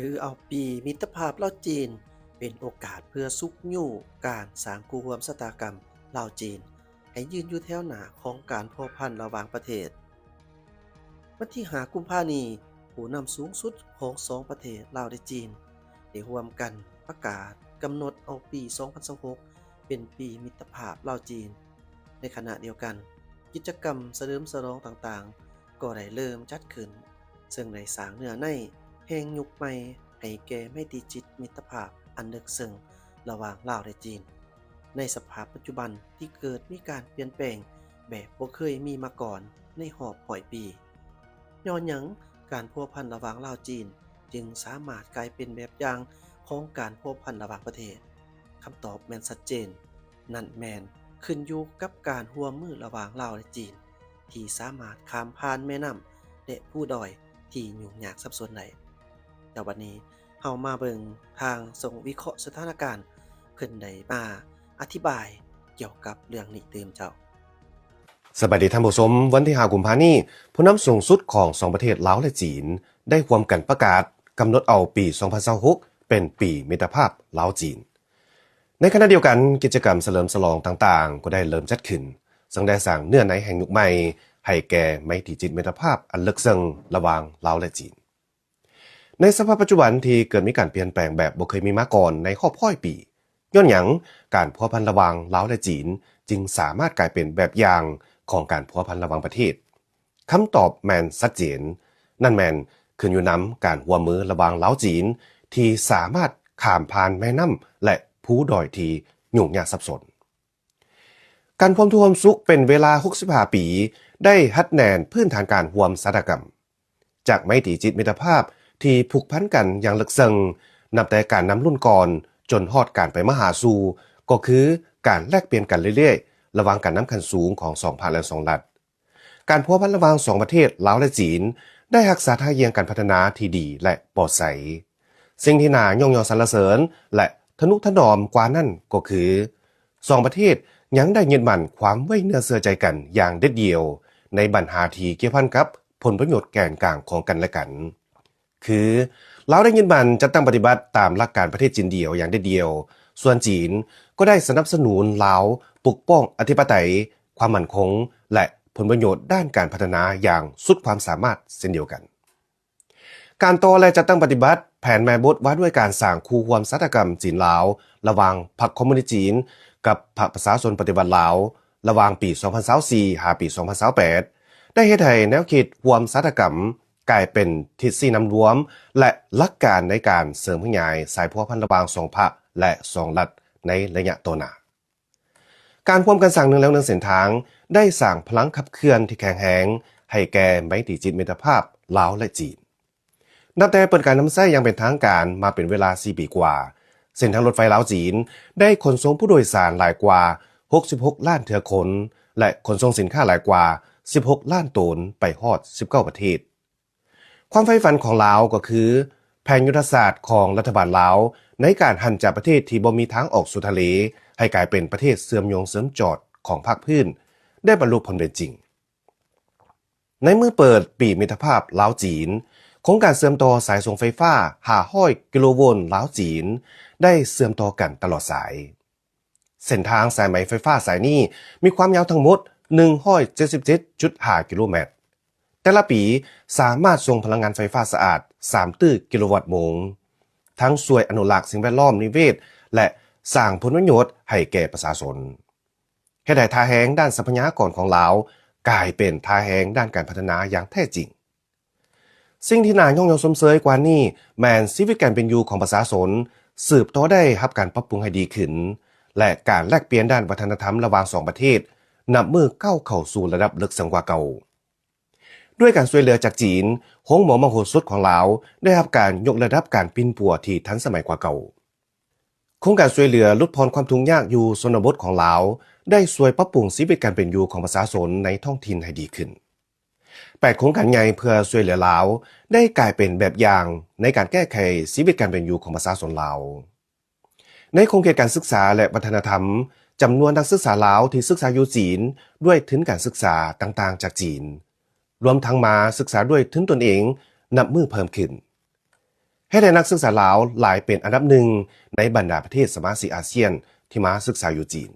ถือเอาปีมิตรภาพลาวจีนเป็นโอกาสเพื่อสุกยู่การสร้างคู่ร่วมชะตากรรมลาวจีนให้ยืนอยู่แถวหน้าของการพัวพันระหว่างประเทศวันที่5กุมภาพันธ์นี้ผู้นำสูงสุดของสองประเทศลาวและจีนได้ร่วมกันประกาศกำหนดเอาปี2026เป็นปีมิตรภาพลาวจีนในขณะเดียวกันกิจกรรมเฉลิมฉลองต่างๆก็ได้เริ่มจัดขึ้นซึ่งได้สร้างเนื้อในแห่งยุคใหม่ให้แก่ไมตรีจิตมิตรภาพอันลึกซึ้งระหว่างลาวและจีนในสภาพปัจจุบันที่เกิดมีการเปลี่ยนแปลงแบบบ่เคยมีมาก่อนในรอบ100 ปีย้อนหยังการพัวพันระหว่างลาวจีนจึงสามารถกลายเป็นแบบอย่างของการพัวพันระหว่างประเทศคำตอบแม่นชัดเจนนั่นแม่นขึ้นอยู่กับการร่วมมือระหว่างลาวและจีนที่สามารถข้ามผ่านแม่น้ำและผู้ดอยที่ยุ่งยากซับซ้อนได้แต่วันนี้เฮามาเบิ่งทางส่งวิเคราะห์สถานการณ์เพิ่นได้มาอธิบายเกี่ยวกับเรื่องนี้เติมเจ้าสวัสดีท่านผู้ชมวันที่5กุมภาพันธ์นี้ผู้นำสูงสุดของ2ประเทศลาวและจีนได้ร่วมกันประกาศกำหนดเอาปี2026เป็นปีมิตรภาพลาวจีนในขณะเดียวกันกิจกรรมเฉลิมฉลองต่างๆก็ได้เริ่มจัดขึ้นซึ่งได้สร้างเนื้อในแห่งยุคใหม่ให้แก่ไมตรีจิตมิตรภาพอันลึกซึ้งระหว่างลาวและจีนในสภาพปัจจุบันที่เกิดมีการเปลี่ยนแปลงแบบบ่เคยมีมาก่อนในรอบ100 ปีย้อนหยังการพัวพันระหว่างลาวและจีนจึงสามารถกลายเป็นแบบอย่างของการพัวพันระหว่างประเทศคำตอบแมนชัดเจนนั่นแมนขึ้นอยู่นำการร่วมมือระหว่างลาวจีนที่สามารถข้ามผ่านแม่น้ำและภูดอยที่ยุ่งยากซับซ้อนการพร้อมทุกความสุขเป็นเวลา65 ปีได้ฮัดแนนพื้นฐานการร่วมสัตกรรมจากไมตรีจิตมิตรภาพที่ผูกพันกันอย่างลึกซึ้งนับแต่การนำรุ่นก่อนจนฮอดการไปมาหาสู่ก็คือการแลกเปลี่ยนกันเรื่อยๆระหว่างการนำขันสูงของ2 ภาคและ2 รัฐการพัวพันระหว่าง2ประเทศลาวและจีนได้รักษาท่าเยียงการพัฒนาที่ดีและปลอดภัยสิ่งที่น่ายกย่องสรรเสริญและทนุถนอมกว่านั้นก็คือ2ประเทศยังได้ยึดมั่นความไว้เนื้อเชื่อใจกันอย่างเด็ดเดี่ยวในปัญหาที่เกี่ยวพันกับผลประโยชน์แก่นกลางของกันและกันคือลาวได้ยึดมั่นจะตั้งปฏิบัติตามหลักการประเทศจีนเดียวอย่างเด็ดเดี่ยวส่วนจีนก็ได้สนับสนุนลาวปกป้องอธิปไตยความมั่นคงและผลประโยชน์ด้านการพัฒนาอย่างสุดความสามารถเช่นเดียวกันการต่อและจัดตั้งปฏิบัติแผนแม่บทว่าด้วยการสร้างคู่ความสัตกรรมจีนลาวระหว่างพรรคคอมมิวนิสต์จีนกับพรรคประชาชนปฏิบัติลาวระหว่างปี2024หาปี2028ได้เฮ็ดให้แนวคิดความสัตกรรมกลายเป็นทฤษฎีนำรวมและหลักการในการเสริมขยายสายพัวพันระหว่าง2 ภาคและ2 รัฐในระยะต่อหน้าการร่วมกันสร้างหนึ่งแล้วหนึ่งเส้นทางได้สร้างพลังขับเคลื่อนที่แข็งแรงให้แก่ไมตรีจิตมิตรภาพลาวและจีนนับแต่เปิดการนำใช้อย่างเป็นทางการมาเป็นเวลา4 ปีกว่าเส้นทางรถไฟลาวจีนได้ขนส่งผู้โดยสารหลายกว่า66 ล้านเทื่อคนและขนส่งสินค้าหลายกว่า16 ล้านตนไปฮอด19 ประเทศความใฝ่ฝันของลาวก็คือแผนยุทธศาสตร์ของรัฐบาลลาวในการหันจากประเทศที่บ่มีทางออกสู่ทะเลให้กลายเป็นประเทศเสื่อมโยงเสริมจอดของภาคพื้นได้บรรลุผลเป็นจริงในเมื่อเปิดปีมิตรภาพลาวจีนโครงการเชื่อมต่อสายส่งไฟฟ้า500 กิโลโวลต์ลาวจีนได้เชื่อมต่อกันตลอดสายเส้นทางสายไหมไฟฟ้าสายนี้มีความยาวทั้งหมด 177.5 กิโลเมตรแต่ละปีสามารถส่งพลังงานไฟฟ้าสะอาด3 ตื้อกิโลวัตต์โมงทั้งช่วยอนุรักษ์สิ่งแวดล้อมนิเวศและสร้างผลประโยชน์ให้แก่ประชาชนเฮ็ดให้ท่าแห้งด้านทรัพยากรของลาวกลายเป็นท่าแห้งด้านการพัฒนาอย่างแท้จริงสิ่งที่น่ายกย่องชมเชยกว่านี้แม่นชีวิตการเป็นอยู่ของประชาชนสืบต่อได้รับการปรับปรุงให้ดีขึ้นและการแลกเปลี่ยนด้านวัฒนธรรมระหว่าง2 ประเทศนับมือก้าวเข้าสู่ระดับลึกซึ้งกว่าเก่าด้วยการช่วยเหลือจากจีนโรงหมอมโหสถของลาวได้รับการยกระดับการปิ้นปัวที่ทันสมัยกว่าเก่าโครงการช่วยเหลือลดพรความทุกข์ยากอยู่ชนบทของลาวได้ช่วยปรับปรุงชีวิตการเป็นอยู่ของประชาชนในท้องถิ่นให้ดีขึ้น8 โครงการใหญ่เพื่อช่วยเหลือลาวได้กลายเป็นแบบอย่างในการแก้ไขชีวิตการเป็นอยู่ของประชาชนลาวในโครงการศึกษาและวัฒนธรรมจำนวนนักศึกษาลาวที่ศึกษาอยู่จีนด้วยทุนการศึกษาต่างๆจากจีนรวมทั้งมาศึกษาด้วยทุนตนเองนับมือเพิ่มขึ้น ให้ได้นักศึกษาลาวหลายเป็นอันดับหนึ่งในบรรดาประเทศสมาชิกอาเซียนที่มาศึกษาอยู่จีน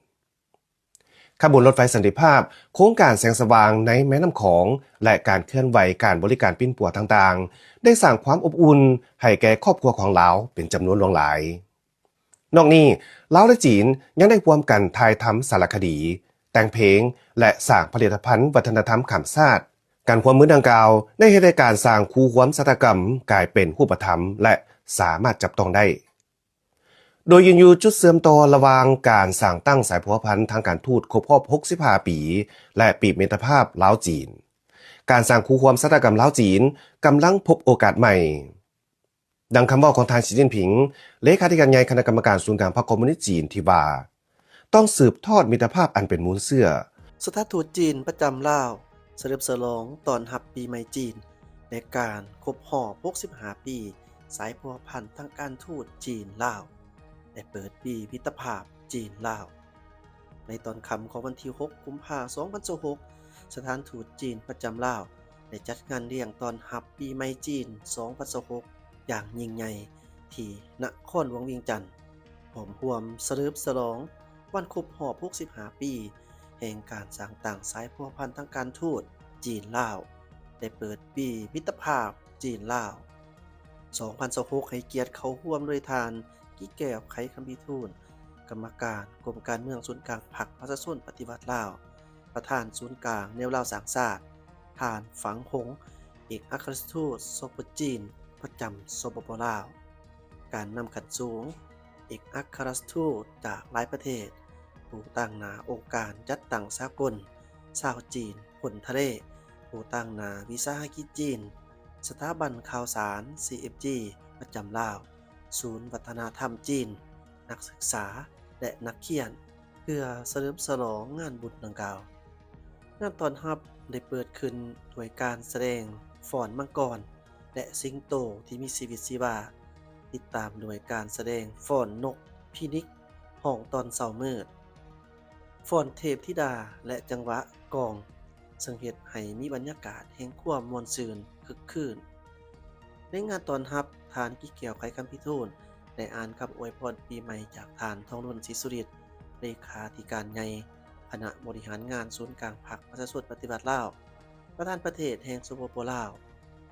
ขบวนรถไฟสันติภาพโครงการแสงสว่างในแม่น้ำของและการเคลื่อนไหวการบริการปิ้นปัวต่างๆได้สร้างความอบอุ่นให้แก่ครอบครัวของลาวเป็นจำนวนหลวงหลายนอกนี้ลาวและจีนยังได้ร่วมกันถ่ายทำสารคดี แต่งเพลงและสร้างผลิตภัณฑ์วัฒนธรรมข้ามชาติการความมือดังกล่าวได้เฮ็ดให้การสร้างคู่ความสถกรรมกลายเป็นรูปธรรมและสามารถจับต้องได้โดยยืนอยู่จุดเสื่อมต่อระหว่างการสร้างตั้งสายพัวพันธ์ทางการทูตครบรอบ65 ปีและปีมิตรภาพลาวจีนการสร้างคู่ความสถกรรมลาวจีนกำลังพบโอกาสใหม่ดังคำบอกของทานสีจิ้นผิงเลขาธิการใหญ่คณะกรรมการศูนย์กลางพรรคคอมมิวนิสต์จีนที่ว่าต้องสืบทอดมิตรภาพอันเป็นมูลเสื่อสถานทูตจีนประจำลาวเฉลิมฉลองตอนรับปีใหม่จีนในการครบรอบ65 ปีสายพัวพันธ์ทางการทูตจีนลาวได้เปิดปีมิตรภาพจีนลาวในตอนค่ำของวันที่ 6 กุมภาพันธ์ 2026 สถานทูตจีนประจำลาวได้จัดงานเลี้ยงตอนรับปีใหม่จีน 2026 อย่างยิ่งใหญ่ที่นครหลวงเวียงจันทน์พร้อมร่วมเฉลิมฉลองวันครบรอบ65 ปีแห่งการสร้างต่างสายพัวพันธ์ทางการทูตจีนลาวได้เปิดปีมิตรภาพจีนลาว 2026 ให้เกียรติเข้าร่วมโดยทานกี่แก้วไขคำพิทูลกรรมการกรมการเมืองศูนย์กลางพรรคประชาชนปฏิวัติลาวประธานศูนย์กลางแนวลาวสร้างชาติทานฝังหงเอกอัครราชทูตสปปจีนประจำสปปลาวการนำขันสูงเอกอัครราชทูตจากหลายประเทศผู้ตั้งหน้าองค์การจัดตั้งสากลชาวจีนผลทะเลผู้ตั้งหน้าวิสาหกิจจีนสถาบันข่าวสาร CFG ประจำลาวศูนย์วัฒนธรรมจีนนักศึกษาและนักเขียนเพื่อเฉลิมฉลองงานบุญดังกล่าวงานตอนรับได้เปิดขึ้นด้วยการแสดงฟ้อนมังกรและสิงโตที่มีชีวิตชีวาติดตามโดยการแสดงฟ้อนนกพินิกห้องตอนเช้ามืดฟ้อนเทพธิดาและจังหวะกลองซึ่งเฮ็ดให้มีบรรยากาศแห่งความม่วนซื่นคึกคืนในงานตอนรับทานกี่แก้วไขคำพิทูลได้อ่านคำอวยพรปีใหม่จากทานทองรุ่นศรีสุริตเลขาธิการใหญ่คณะบริหารงานศูนย์กลางพรรคประชาชนปฏิวัติลาวประธานประเทศแห่งสปปลาว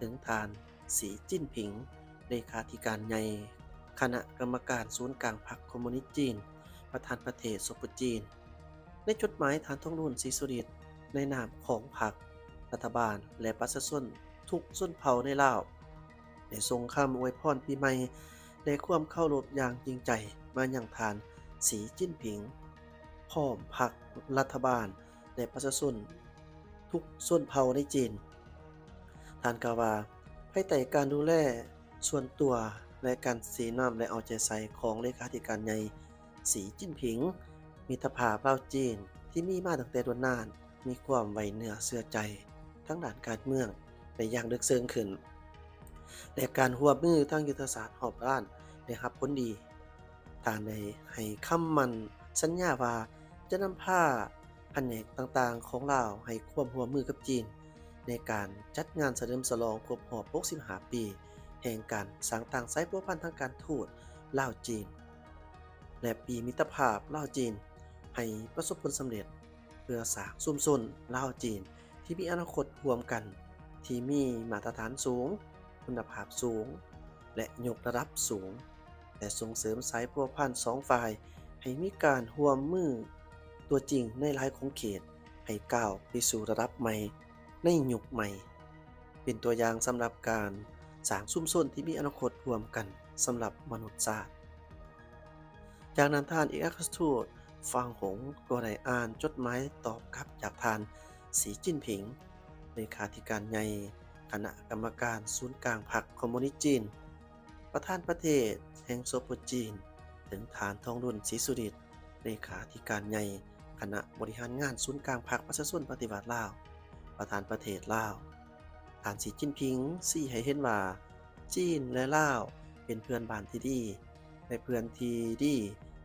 ถึงทานสีจิ้นผิงเลขาธิการใหญ่คณะกรรมการศูนย์กลางพรรคคอมมิวนิสต์จีนประธานประเทศสปปจีนในจดหมายทานทองรุ่นศรีสุริตในนามของพรรครัฐบาลและประชาชนทุกชนเผ่าในลาวได้ส่งคำอวยพรปีใหม่และความเคารพอย่างจริงใจมายังทานสีจิ้นผิงพร้อมพรรครัฐบาลและประชาชนทุกชนเผ่าในจีนทานกล่าวว่าภายใต้การดูแลส่วนตัวและการสีน้ำและเอาใจใส่ของเลขาธิการใหญ่สีจิ้นผิงมิตรภาพลาวจีนที่มีมาตั้งแต่โดนนานมีความไว้เนื้อเชื่อใจทั้งด้านการเมืองและอย่างลึกซึ้งขึ้นและการร่วมมือทางยุทธศาสตร์รอบด้านได้รับผลดีทางได้ให้คำมั่นสัญญาว่าจะนำพาแผนกต่างๆของลาวให้ควบร่วมมือกับจีนในการจัดงานเฉลิมฉลองครบรอบ65 ปีแห่งการสร้างต่างสายพัวพันธ์ทางการทูตลาวจีนและปีมิตรภาพลาวจีนให้ประสบผลสำเร็จเพื่อสร้างชุมชนลาวจีนที่มีอนาคตร่วมกันที่มีมาตรฐานสูงคุณภาพสูงและยกระดับสูงและส่งเสริมสายพัวพันธ์2 ฝ่ายให้มีการร่วมมือตัวจริงในหลายของเขตให้ก้าวไปสู่ระดับใหม่ในยุคใหม่เป็นตัวอย่างสำหรับการสร้างชุมชนที่มีอนาคตร่วมกันสำหรับมนุษยชาติจากนั้นท่านเอกอัครราชทูตฟังหงก็ได้อ่านจดหมายตอบกลับจากท่านสีจิ้นผิงเลขาธิการใหญ่คณะกรรมการศูนย์กลางพรรคคอมมิวนิสต์จีนประธานประเทศแห่งสปปจีนถึงฐานทองรุ่นศรีสุริตเลขาธิการใหญ่คณะบริหารงานศูนย์กลางพรรคประชาชนปฏิวัติลาวประธานประเทศลาวท่านสีจิ้นผิงชี้ให้เห็นว่าจีนและลาวเป็นเพื่อนบ้านที่ดีและเพื่อนที่ดี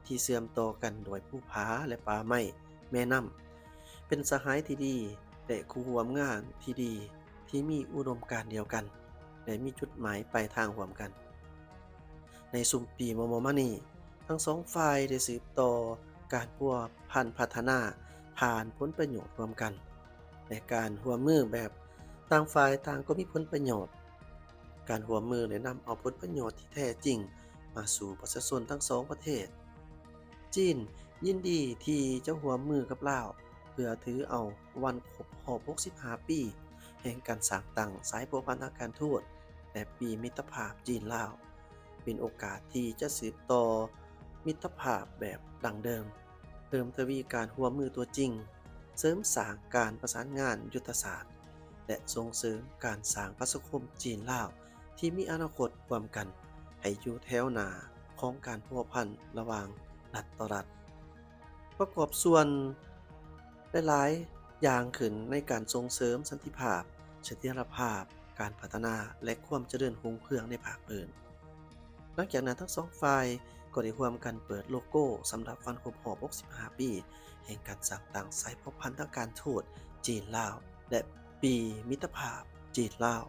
ที่เชื่อมต่อกันโดยภูผาและป่าไม้แม่น้ำเป็นสหายที่ดีและคู่ร่วมงานที่ดีที่มีอุดมการณ์เดียวกันและมีจุดหมายปลายทางร่วมกัน ในซุมปีมานี้ทั้งสองฝ่ายได้สืบต่อการพัวพันพัฒนาผ่านผลประโยชน์ร่วมกันในการร่วมมือแบบต่างฝ่ายต่างก็มีผลประโยชน์การร่วมมือได้นำเอาผลประโยชน์ที่แท้จริงมาสู่ประชาชนทั้งสองประเทศจีนยินดีที่จะร่วมมือกับลาวเพื่อถือเอาวันครบรอบ65 ปีแห่งการสร้างตั้งสายพัวพันธการทูตและปีมิตรภาพจีนลาวเป็นโอกาสที่จะสืบต่อมิตรภาพแบบดังเดิมเพิ่มทวีการร่วมมือตัวจริงเสริมสร้างการประสานงานยุทธศาสตร์และส่งเสริมการสร้างประชาคมจีนลาวที่มีอนาคตร่วมกันให้อยู่แถวหน้าของการพัวพันระหว่างรัฐต่อรัฐประกอบส่วนหลายๆอย่างขึ้นในการส่งเสริมสันติภาพเสถียรภาพการพัฒนาและความเจริญรุ่งเรืองในภาคพื้นหลังจากนั้นทั้งสองฝ่ายก็ได้ร่วมกันเปิดโลโก้สำหรับวันครบรอบ65 ปีแห่งการสร้างตั้งสายพัวพันธการทูตจีนลาวและปีมิตรภาพจีนลาว